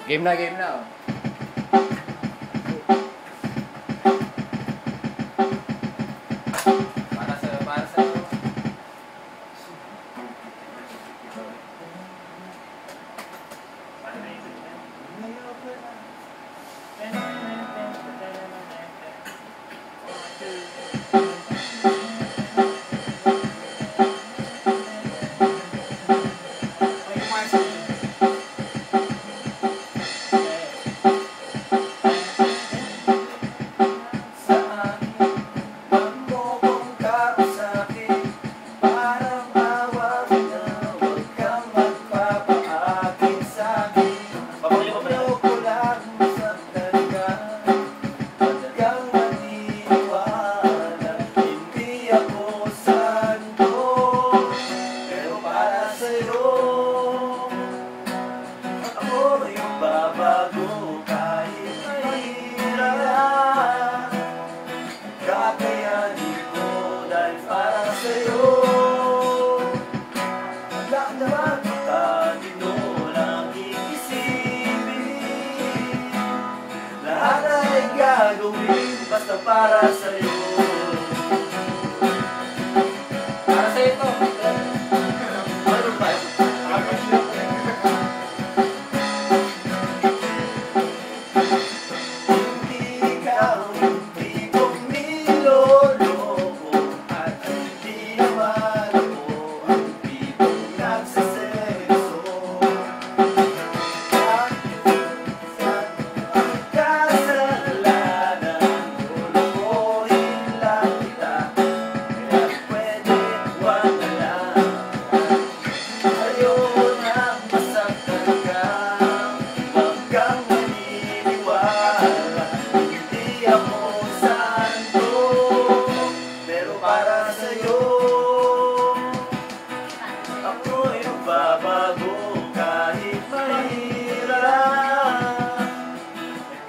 Game na, game na. Oh. Para sa basta para sa'yo. para sa ito. Ano ba? Hindi ka hindi kong niloloko at hindi naman ako ang tipong nagseseso.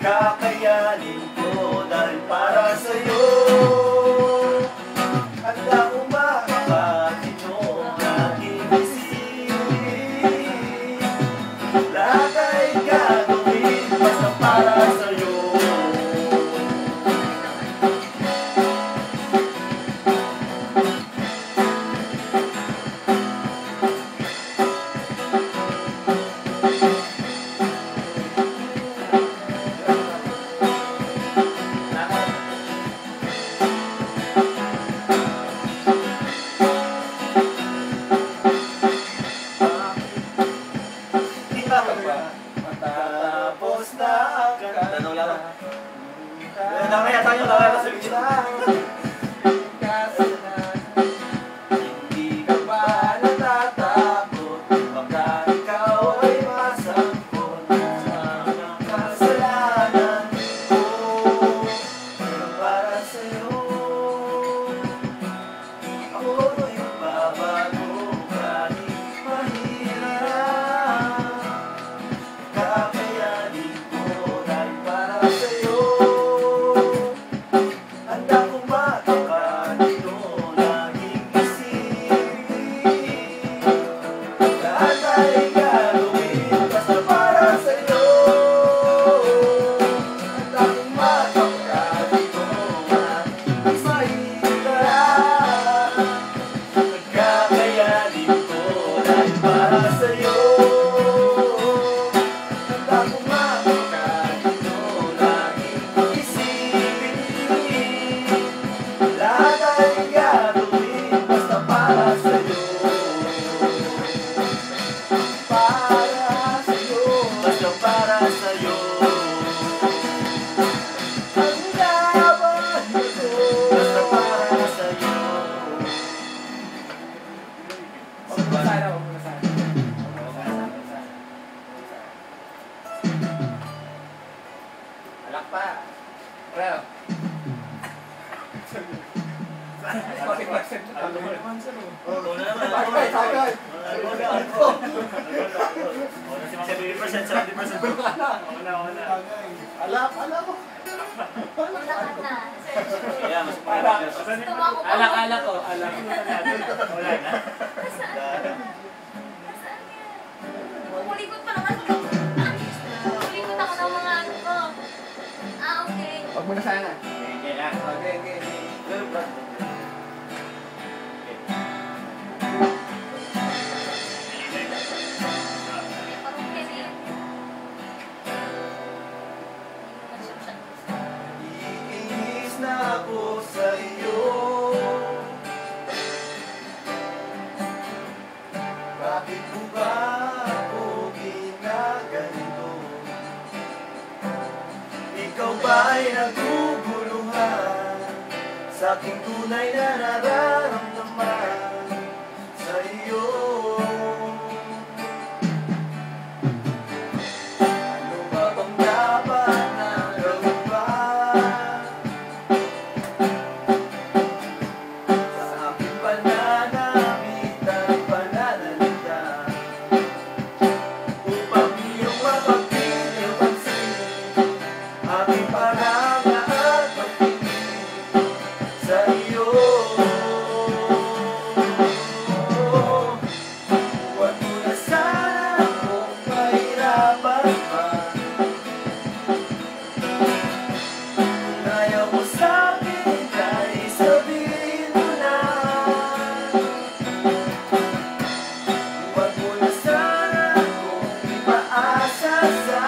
Kakayanin ko dahil para sa'yo. Handa ko makapatid mo aking isipin. Lahat ay gagawin basta para sa'yo. Matapos na ang tanong lang. Nakaya tayo, nakaya sa bigla. Hindi ka ba natatakot? Baka ikaw ay masangkot sa mga kasalanan ko. Pero para sa'yo, ako yung babago kahit mahirap. Kakayanin ko dahil para sa'yo. Handa kong makakanino laging isipin. Lahat ay gagawin basta para sa'yo. Handa kong makakanino laging mahirap. Kakayanin ko dahil para sa'yo. Alak pa. Well. Alak ko. Alak. Wala na. Kulikot pa naman. muna sana. Okay lang. Okay, okay. Parang kasi yan. Iinis na ako sa iyo. Bakit mo ba ako ginaganito? Ikaw ba'y naguguluhan sa aking tunay na nararamdaman sa iyo? Ano ba bang dapat na gawin pa sa aking pananamit at pananalita upang iyong mapagpili ang pansin aking paranga at pagtingin sa iyo? Huwag mo na sana akong mahirapan pa. Kung ayaw mo sa'kin ay sabihin mo na. Huwag mo na sana akong ipaasa sa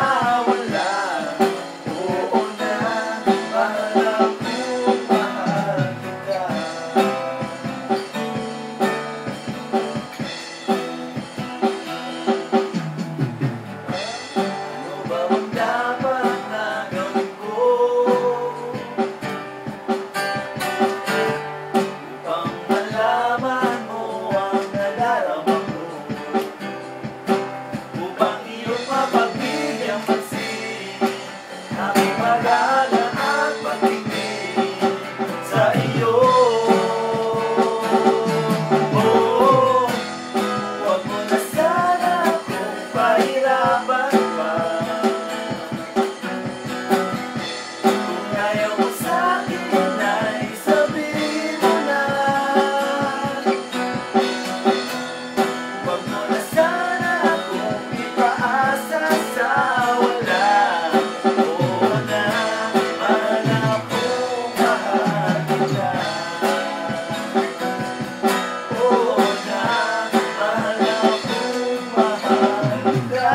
wala. Oo na, mahal akong mahal kita. Ano ba ang dapat na gawin ko upang malaman mo ang nadarama ko? Upang iyong mapagbigyan pansin aking pag-aaga at pagtingin sa iyo. Oh, huwag mo na sana akong pahirapan pa. Kung ayaw mo sa'kin ay sabihin mo na. Huwag mo na sana akong ipaasa sa wala. Oo na, mahal akong mahal kita. Oo na, mahal akong mahal kita.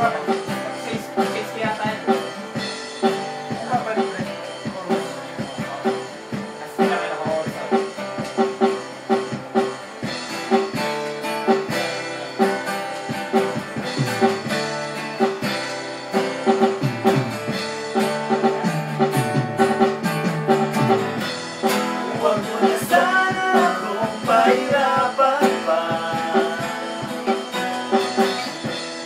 Mag-6 kaya tayo. Kapalik na. Kasi kami naka-oras. Huwag mo na sana akong pahirapan pa.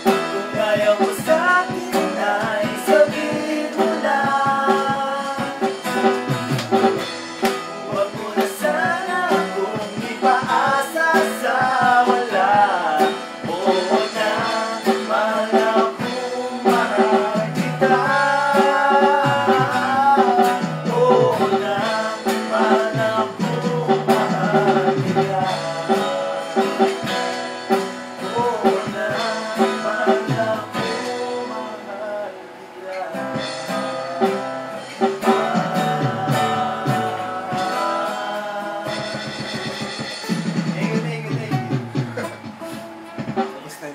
Kung ayaw mo sa'kin ay sabihin mo na. Huwag mo na sana akong ipaasa sa wala. Oo na, mahal akong mahal kita. Oo na, mahal akong mahal kita. Oo na, mahal akong mahal kita. Thank you, thank you, thank you. Tapos na.